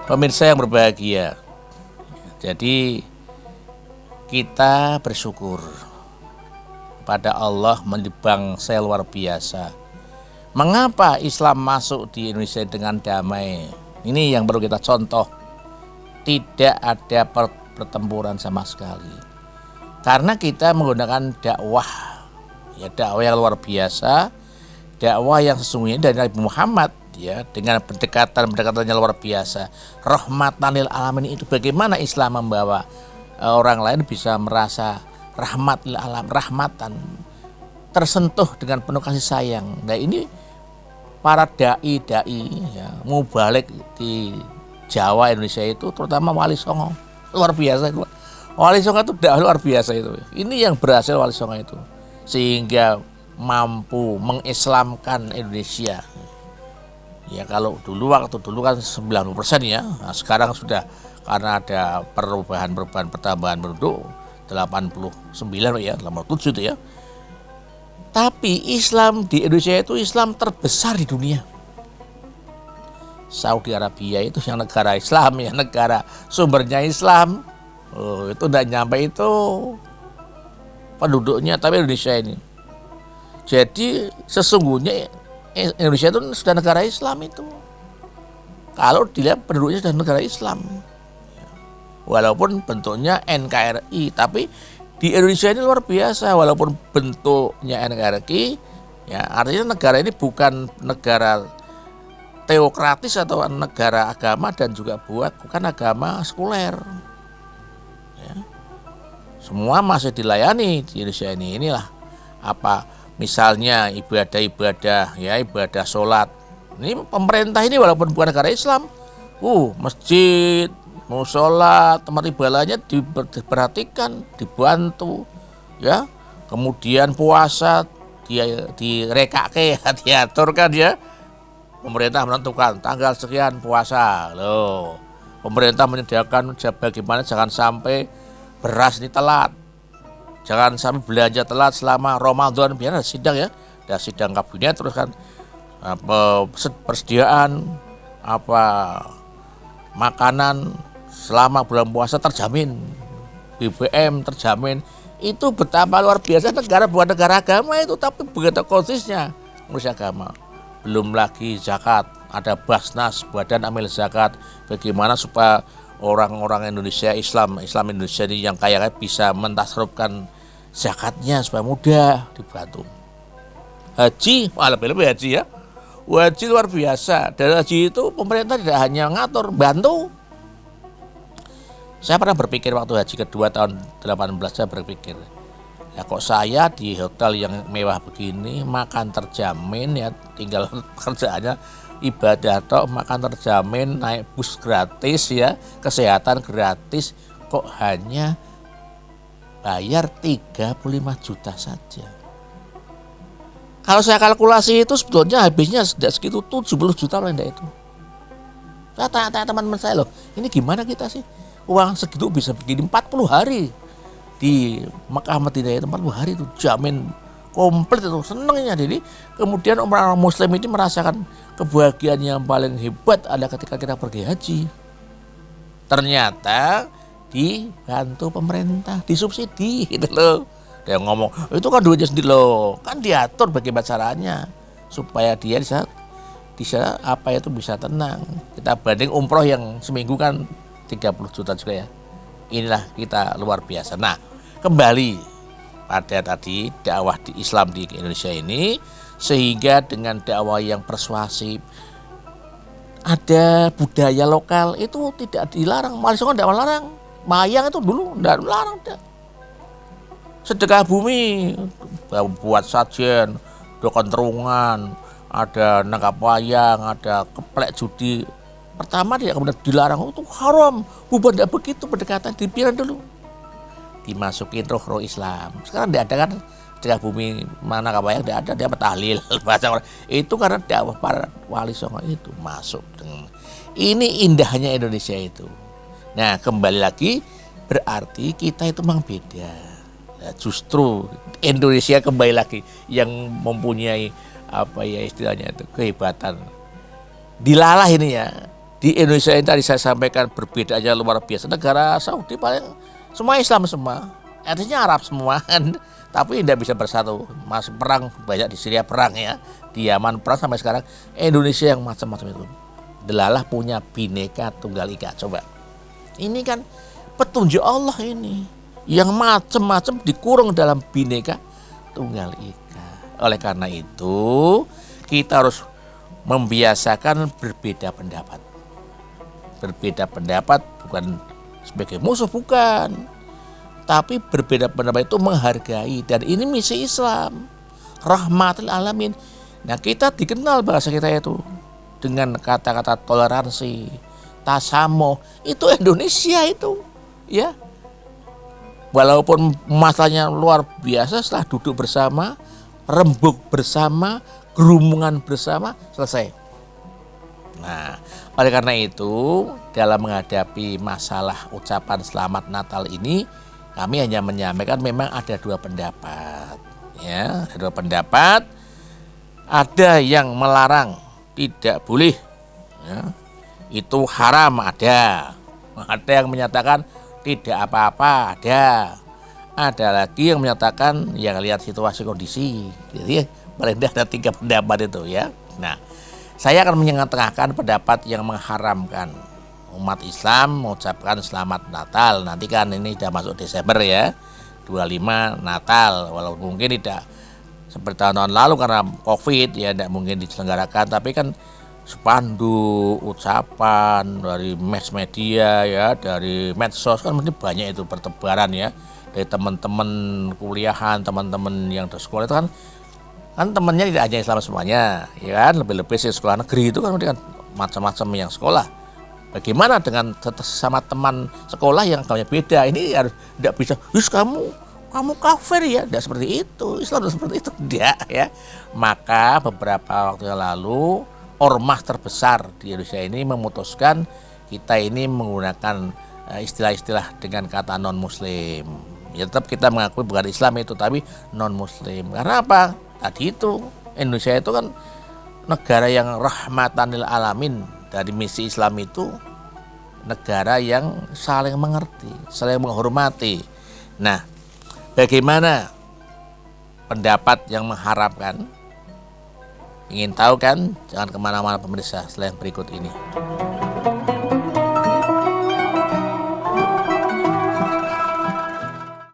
Pemirsa yang berbahagia, jadi kita bersyukur pada Allah menjadi bangsa luar biasa. Mengapa Islam masuk di Indonesia dengan damai? Ini yang perlu kita contoh. Tidak ada pertempuran sama sekali. Karena kita menggunakan dakwah, ya dakwah yang luar biasa, dakwah yang sesungguhnya dari Nabi Muhammad, ya dengan pendekatannya luar biasa. Rahmatan lil alamin itu bagaimana Islam membawa orang lain bisa merasa rahmat lil alam, rahmatan, tersentuh dengan penuh kasih sayang. Nah ini para dai ya, mubalik di Jawa Indonesia itu terutama Wali Songo luar biasa itu. Wali Songo itu dakwah luar biasa itu. Ini yang berhasil Wali Songo itu sehingga mampu mengislamkan Indonesia. Ya kalau waktu dulu kan 90% ya. Nah, sekarang sudah karena ada perubahan pertambahan penduduk 89 ya, 87 itu ya. Tapi Islam di Indonesia itu Islam terbesar di dunia. Saudi Arabia itu yang negara Islam, yang negara sumbernya Islam. Itu tidak nyampe itu penduduknya, tapi Indonesia ini. Jadi sesungguhnya Indonesia itu sudah negara Islam itu. Kalau dilihat penduduknya sudah negara Islam. Walaupun bentuknya NKRI, tapi di Indonesia ini luar biasa, walaupun bentuknya NKRI, ya artinya negara ini bukan negara teokratis atau negara agama dan juga bukan agama sekuler. Ya. Semua masih dilayani di Indonesia ini. Inilah apa misalnya ibadah-ibadah, ya ibadah sholat. Ini pemerintah ini walaupun bukan negara Islam, masjid, musola, tempat ibadahnya diperhatikan, dibantu, ya. Kemudian puasa direkake, diaturkan ya. Pemerintah menentukan tanggal sekian puasa, loh. Pemerintah menyediakan bagaimana jangan sampai beras ini telat, jangan sampai belanja telat selama Ramadan. Biar ada sidang ya, ada sidang kabinet terus kan persediaan makanan selama bulan puasa terjamin, BBM terjamin. Itu betapa luar biasa negara bukan negara agama itu, tapi begitu konsisnya ngurus agama. Belum lagi zakat, ada Basnas, Badan Amil Zakat, bagaimana supaya orang-orang Indonesia Islam Indonesia ini yang kaya bisa mentasarufkan zakatnya supaya mudah dibantu. Haji, lebih haji ya. Haji luar biasa. Dan haji itu pemerintah tidak hanya ngatur, bantu. Saya pernah berpikir waktu haji kedua tahun 18, saya berpikir, ya kok saya di hotel yang mewah begini, makan terjamin ya, tinggal kerjaannya ibadah atau makan terjamin, naik bus gratis ya, kesehatan gratis, kok hanya bayar 35 juta saja. Kalau saya kalkulasi itu sebetulnya habisnya sudah segitu 70 juta loh enggak itu. Saya tanya-tanya teman-teman saya loh, ini gimana kita sih? Uang segitu bisa begini 40 hari di Mekah Madinah itu 40 hari itu jamin komplit itu, senengnya. Jadi kemudian orang Muslim ini merasakan kebahagiaan yang paling hebat ada ketika kita pergi haji. Ternyata dibantu pemerintah, disubsidi gitu loh. Dia ngomong, itu kan duitnya sendiri loh, kan diatur bagaimana caranya supaya dia bisa bisa tenang. Kita banding umroh yang seminggu kan 30 juta juga ya. Inilah kita luar biasa. Nah, kembali pada tadi dakwah di Islam di Indonesia ini, sehingga dengan dakwah yang persuasif, ada budaya lokal itu tidak dilarang. Wali Songo tidak melarang. Mayang itu dulu tidak melarang. Sedekah bumi, buat sajen, dokon terungan, ada nangkap wayang, ada keplek judi. Pertama dia kemudian dilarang, itu haram, bukan tidak begitu pendekatan, dipikirin dulu. Dimasukin roh Islam. Sekarang tidak ada kan sedekah bumi, mana kabayang tidak ada, dia tahlil bahasa orang. Itu karena dakwah para Wali Songo itu masuk. Ini indahnya Indonesia itu. Nah kembali lagi berarti kita itu memang beda. Nah, justru Indonesia kembali lagi yang mempunyai istilahnya itu kehebatan. Dilalah ini ya. di Indonesia ini tadi saya sampaikan perbedaannya luar biasa. Negara Saudi paling semua Islam semua, artinya Arab semua kan, tapi tidak bisa bersatu. Masih perang banyak di Syria perang ya, di Yaman perang sampai sekarang. Indonesia yang macam-macam itu, delalah punya Bhinneka Tunggal Ika. Coba, ini kan petunjuk Allah ini, yang macam-macam dikurung dalam Bhinneka Tunggal Ika. Oleh karena itu kita harus membiasakan berbeda pendapat. Berbeda pendapat bukan sebagai musuh, bukan. Tapi berbeda pendapat itu menghargai. Dan ini misi Islam, rahmatil alamin. Nah, kita dikenal bahasa kita itu dengan kata-kata toleransi, tasamuh. Itu Indonesia itu, ya. Walaupun masalahnya luar biasa, setelah duduk bersama, rembuk bersama, gerumungan bersama, selesai. Nah, oleh karena itu dalam menghadapi masalah ucapan selamat Natal ini, kami hanya menyampaikan memang ada dua pendapat, ya, ada dua pendapat. Ada yang melarang tidak boleh, ya, itu haram, ada yang menyatakan tidak apa-apa, ada lagi yang menyatakan yang lihat situasi kondisi. Jadi paling tidak ada tiga pendapat itu, ya. Nah, saya akan menyengah-tengahkan pendapat yang mengharamkan umat Islam mengucapkan selamat Natal. Nanti kan ini sudah masuk Desember ya, 25 Natal. Walaupun mungkin tidak seperti tahun lalu karena COVID ya, tidak mungkin diselenggarakan. Tapi kan spanduk, ucapan dari mass media ya, dari medsos kan mesti banyak itu bertebaran ya. Dari teman-teman kuliahan, teman-teman yang di sekolah itu kan temannya tidak hanya Islam semuanya, ya kan, lebih-lebih sih sekolah negeri itu kan macam-macam yang sekolah. Bagaimana dengan sesama teman sekolah yang agamanya beda? Ini harus tidak bisa, kamu kafir ya, tidak seperti itu. Islam tidak seperti itu, tidak ya. Maka beberapa waktu yang lalu ormas terbesar di Indonesia ini memutuskan kita ini menggunakan istilah-istilah dengan kata non Muslim. Ya tetap kita mengakui bukan Islam itu, tapi non Muslim. Karena apa? Tadi itu Indonesia itu kan negara yang rahmatan lil alamin. Dari misi Islam itu negara yang saling mengerti, saling menghormati. Nah, bagaimana pendapat yang mengharapkan? Ingin tahu kan? Jangan kemana-mana pemirsa, selain berikut ini.